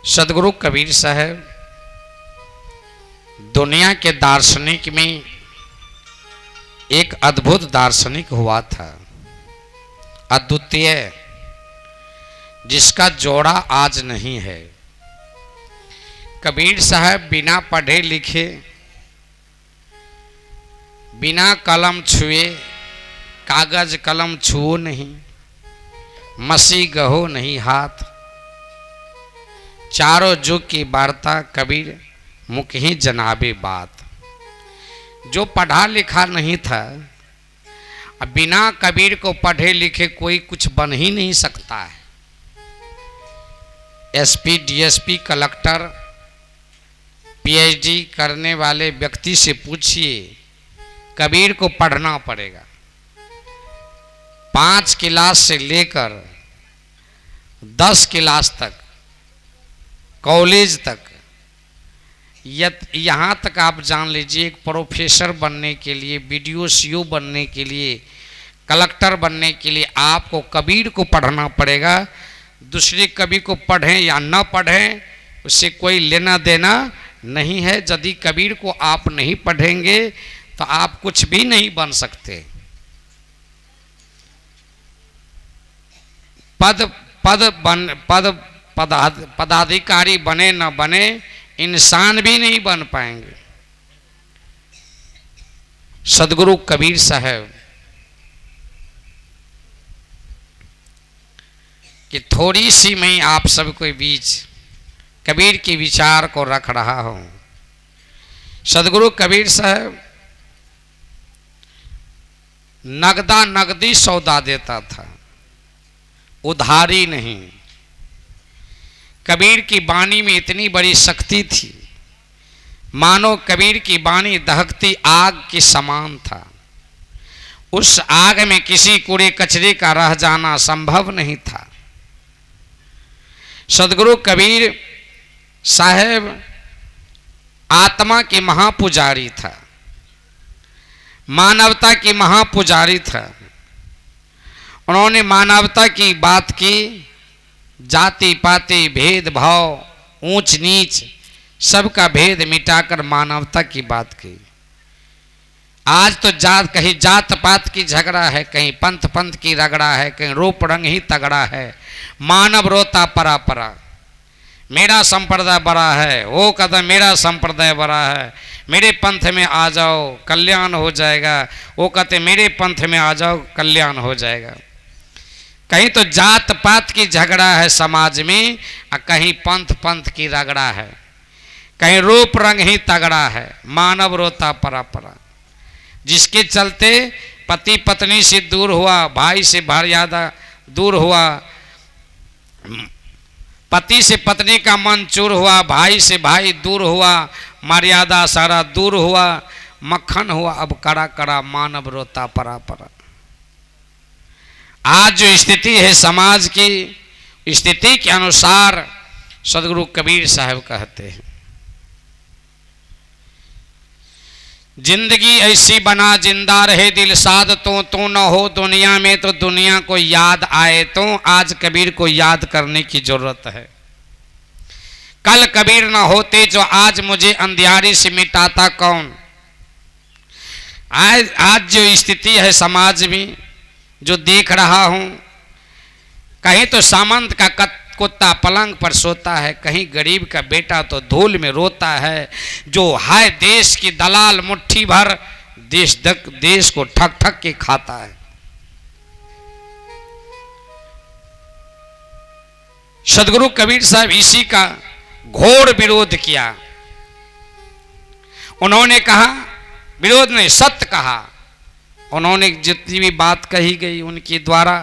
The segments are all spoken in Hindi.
सदगुरु कबीर साहब दुनिया के दार्शनिक में एक अद्भुत दार्शनिक हुआ था, अद्वितीय, जिसका जोड़ा आज नहीं है। कबीर साहब बिना पढ़े लिखे, बिना कलम छुए, कागज कलम छुओ नहीं, मसी गहो नहीं हाथ, चारों जुग की वार्ता कबीर मुख ही जनाबे बात। जो पढ़ा लिखा नहीं था, अब बिना कबीर को पढ़े लिखे कोई कुछ बन ही नहीं सकता है। एसपी, डीएसपी, कलेक्टर, पीएचडी करने वाले व्यक्ति से पूछिए, कबीर को पढ़ना पड़ेगा। 5 क्लास से लेकर 10 क्लास तक, कॉलेज तक, यहाँ तक आप जान लीजिए, एक प्रोफेसर बनने के लिए, बीडीओ सीओ बनने के लिए, कलेक्टर बनने के लिए आपको कबीर को पढ़ना पड़ेगा। दूसरे कवि को पढ़ें या न पढ़ें, उससे कोई लेना देना नहीं है। यदि कबीर को आप नहीं पढ़ेंगे तो आप कुछ भी नहीं बन सकते। पदाधिकारी बने न बने, इंसान भी नहीं बन पाएंगे। सदगुरु कबीर साहब कि थोड़ी सी मैं आप सबके बीच कबीर के विचार को रख रहा हूं। सदगुरु कबीर साहब नगदा नगदी सौदा देता था, उधारी नहीं। कबीर की वाणी में इतनी बड़ी शक्ति थी, मानो कबीर की वाणी दहकती आग के समान था। उस आग में किसी कूड़े कचरे का रह जाना संभव नहीं था। सदगुरु कबीर साहब आत्मा के महापुजारी था, मानवता के महापुजारी था। उन्होंने मानवता की बात की, जाति पाति भेदभाव, ऊंच नीच, सबका भेद मिटाकर मानवता की बात की। आज तो कहीं जात पात की झगड़ा है, कहीं पंथ पंथ की रगड़ा है, कहीं रूप रंग ही तगड़ा है। मानव रोता परा परा, मेरा संप्रदाय बड़ा है, वो कहता मेरा संप्रदाय बड़ा है, मेरे पंथ में आ जाओ कल्याण हो जाएगा, वो कहते मेरे पंथ में आ जाओ कल्याण हो जाएगा। कहीं तो जात पात की झगड़ा है समाज में, और कहीं पंथ पंथ की रगड़ा है, कहीं रूप रंग ही तगड़ा है। मानव रोता परा परा, जिसके चलते पति पत्नी से दूर हुआ, भाई से मर्यादा दूर हुआ, पति से पत्नी का मन चूर हुआ, भाई से भाई दूर हुआ, मर्यादा सारा दूर हुआ, मक्खन हुआ अब कड़ा कड़ा, मानव रोता परा परा। आज जो स्थिति है समाज की, स्थिति के अनुसार सदगुरु कबीर साहब कहते हैं, जिंदगी ऐसी बना जिंदा रहे दिल साध, तो न हो दुनिया में तो दुनिया को याद आए तो। आज कबीर को याद करने की जरूरत है। कल कबीर न होते जो आज मुझे अंधियारी से मिटाता कौन। आज जो स्थिति है समाज में, जो देख रहा हूं, कहीं तो सामंत का कुत्ता पलंग पर सोता है, कहीं गरीब का बेटा तो धूल में रोता है। जो है देश की दलाल मुट्ठी भर, देश को ठक ठक के खाता है। सदगुरु कबीर साहब इसी का घोर विरोध किया। उन्होंने कहा, विरोध नहीं सत्य कहा। उन्होंने जितनी भी बात कही गई उनके द्वारा,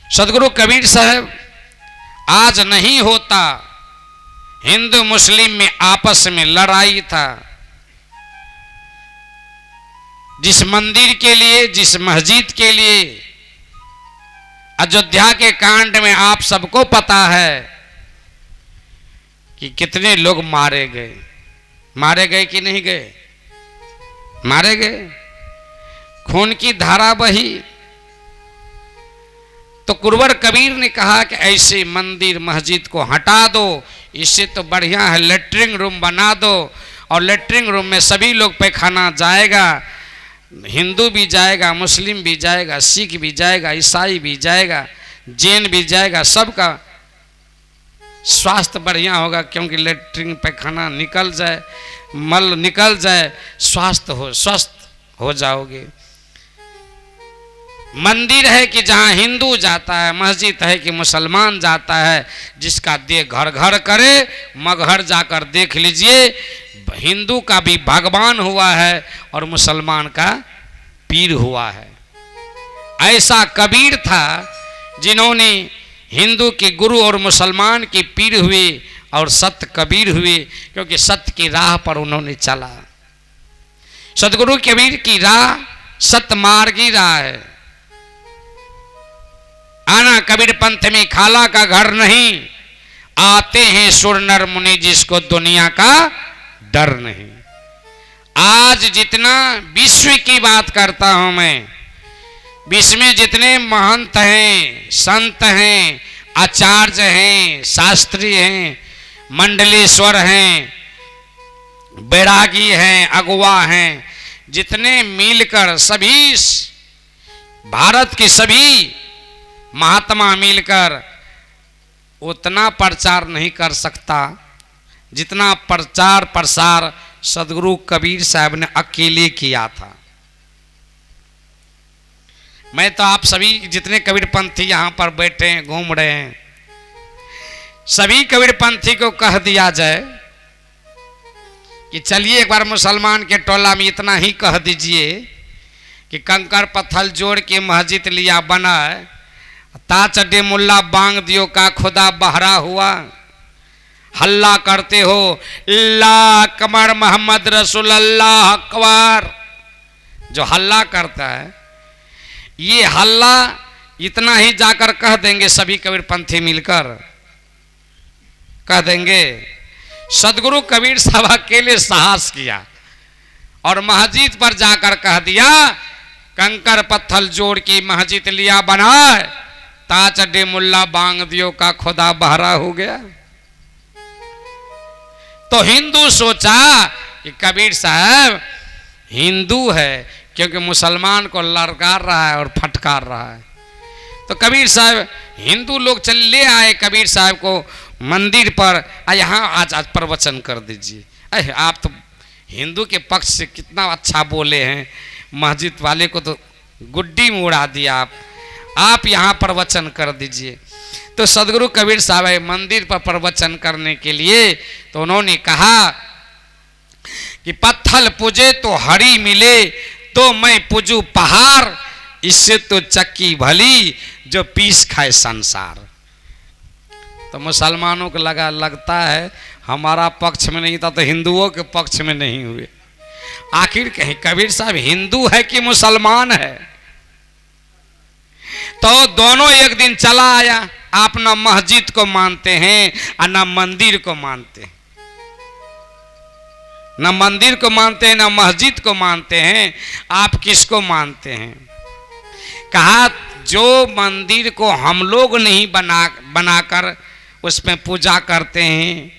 सदगुरु कबीर साहब आज नहीं होता हिंदू मुस्लिम में आपस में लड़ाई था। जिस मंदिर के लिए, जिस मस्जिद के लिए अयोध्या के कांड में आप सबको पता है कि कितने लोग मारे गए। मारे गए कि नहीं गए? मारे गए। खून की धारा बही, तो कुंवर कबीर ने कहा कि ऐसे मंदिर मस्जिद को हटा दो, इससे तो बढ़िया है लेटरिंग रूम बना दो, और लेटरिंग रूम में सभी लोग पैखाना जाएगा, हिंदू भी जाएगा, मुस्लिम भी जाएगा, सिख भी जाएगा, ईसाई भी जाएगा, जैन भी जाएगा, सबका स्वास्थ्य बढ़िया होगा, क्योंकि लेटरिन पैखाना निकल जाए, मल निकल जाए, स्वस्थ हो जाओगे। मंदिर है कि जहाँ हिंदू जाता है, मस्जिद है कि मुसलमान जाता है, जिसका देख घर घर करे, मगहर जाकर देख लीजिए, हिंदू का भी भगवान हुआ है और मुसलमान का पीर हुआ है। ऐसा कबीर था जिन्होंने हिंदू के गुरु और मुसलमान के पीर हुए और सत्य कबीर हुए, क्योंकि सत्य की राह पर उन्होंने चला। सतगुरु कबीर की राह सत्य मार्गी राह है। आना कबीर पंथ में खाला का घर नहीं, आते हैं सुर नर मुनि जिसको दुनिया का डर नहीं। आज जितना विश्व की बात करता हूं मैं, विश्व में जितने महंत हैं, संत हैं, आचार्य हैं, शास्त्री हैं, मंडलेश्वर हैं, बैरागी हैं, अगुवा हैं, जितने मिलकर सभी भारत के सभी महात्मा मिलकर उतना प्रचार नहीं कर सकता जितना प्रचार प्रसार सदगुरु कबीर साहब ने अकेले किया था। मैं तो आप सभी जितने कबीर पंथी यहाँ पर बैठे हैं, घूम रहे हैं, सभी कबीर पंथी को कह दिया जाए कि चलिए एक बार मुसलमान के टोला में इतना ही कह दीजिए कि कंकर पत्थर जोड़ के मस्जिद लिया बना, ताचड्डे मुल्ला बांग दियो का खुदा बहरा हुआ, हल्ला करते हो अल्लाह कमर मोहम्मद रसूल अल्लाह अकबर, जो हल्ला करता है, ये हल्ला इतना ही जाकर कह देंगे सभी कबीर पंथी मिलकर, कह देंगे। सदगुरु कबीर साहब अकेले साहस किया और मस्जिद पर जाकर कह दिया, कंकर पत्थर जोड़ के मस्जिद लिया बनाए, ताचड्डे मुल्ला बांग दियो का खुदा बहरा हो गया। तो हिंदू सोचा कि कबीर साहब हिंदू है क्योंकि मुसलमान को ललकार रहा है और फटकार रहा है। तो कबीर साहब हिंदू लोग चल ले आए कबीर साहब को मंदिर पर, यहाँ आज प्रवचन कर दीजिए। अरे आप तो हिंदू के पक्ष से कितना अच्छा बोले हैं, मस्जिद वाले को तो गुड्डी में उड़ा दिया, आप यहाँ प्रवचन कर दीजिए। तो सदगुरु कबीर साहब मंदिर पर प्रवचन करने के लिए तो उन्होंने कहा कि पत्थल पूजे तो हरी मिले, तो मैं पूजू पहाड़, इससे तो चक्की भली जो पीस खाए संसार। तो मुसलमानों को लगता है हमारा पक्ष में नहीं था तो हिंदुओं के पक्ष में नहीं हुए। आखिर कहीं कबीर साहब हिंदू है कि मुसलमान है? तो दोनों एक दिन चला आया, आप ना मस्जिद को मानते हैं और ना मंदिर को मानते हैं, ना मंदिर को मानते हैं ना मस्जिद को मानते हैं, आप किसको मानते हैं? कहा जो मंदिर को हम लोग नहीं बनाकर उसमें पूजा करते हैं,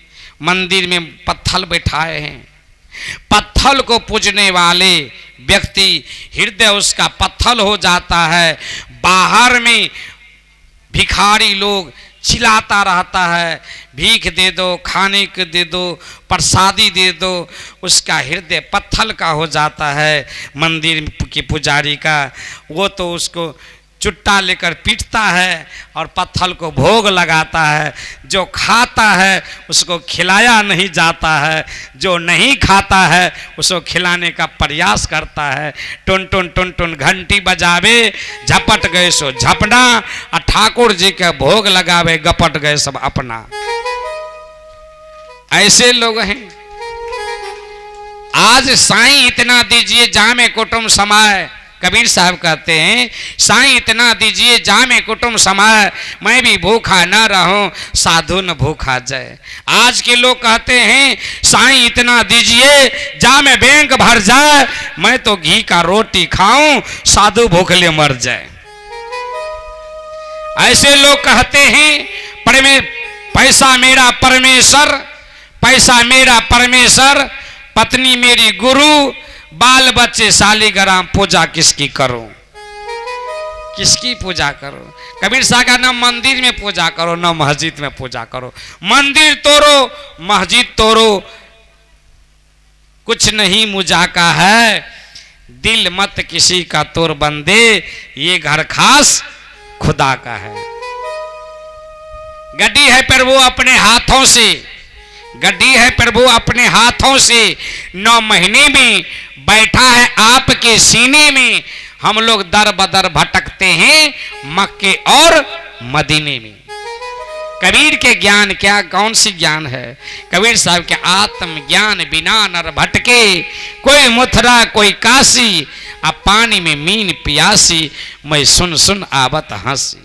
मंदिर में पत्थर बैठाए हैं, पत्थर को पूजने वाले व्यक्ति हृदय उसका पत्थर हो जाता है, बाहर में भिखारी लोग चिल्लाता रहता है, भीख दे दो, खाने को दे दो, प्रसादी दे दो, उसका हृदय पत्थर का हो जाता है। मंदिर के पुजारी का वो तो उसको चुट्टा लेकर पीटता है और पत्थर को भोग लगाता है। जो खाता है उसको खिलाया नहीं जाता है, जो नहीं खाता है उसको खिलाने का प्रयास करता है। टुन टुन टुन टुन घंटी बजावे, झपट गए सो झपना, और ठाकुर जी के भोग लगावे, गपट गए सब अपना। ऐसे लोग हैं। आज साईं इतना दीजिए जामे कुटुंब समाए, कबीर साहब कहते हैं साईं इतना दीजिए जामे कुटुंब समाए, मैं भी भूखा न रहूं साधु न भूखा जाए। आज के लोग कहते हैं साईं इतना दीजिए जामे बैंक भर जाए, मैं तो घी का रोटी खाऊं साधु भूखले मर जाए। ऐसे लोग कहते हैं पैसा मेरा परमेश्वर, पैसा मेरा परमेश्वर, पत्नी मेरी गुरु, बाल बच्चे शालीग्राम, पूजा किसकी करूं? किसकी पूजा करो? कबीर साहब का न मंदिर में पूजा करो न मस्जिद में पूजा करो। मंदिर तोड़ो मस्जिद तोड़ो, कुछ नहीं मुझा का है, दिल मत किसी का तोड़ बंदे, ये घर खास खुदा का है। गड्डी है प्रभु अपने हाथों से, गड्डी है प्रभु अपने हाथों से, 9 महीने में बैठा है आपके सीने में। हम लोग दर बदर भटकते हैं मक्के और मदीने में। कबीर के ज्ञान क्या, कौन सी ज्ञान है? कबीर साहब के आत्म ज्ञान बिना नर भटके, कोई मथुरा कोई काशी, अब पानी में मीन पियासी, मैं सुन सुन आवत हंसी।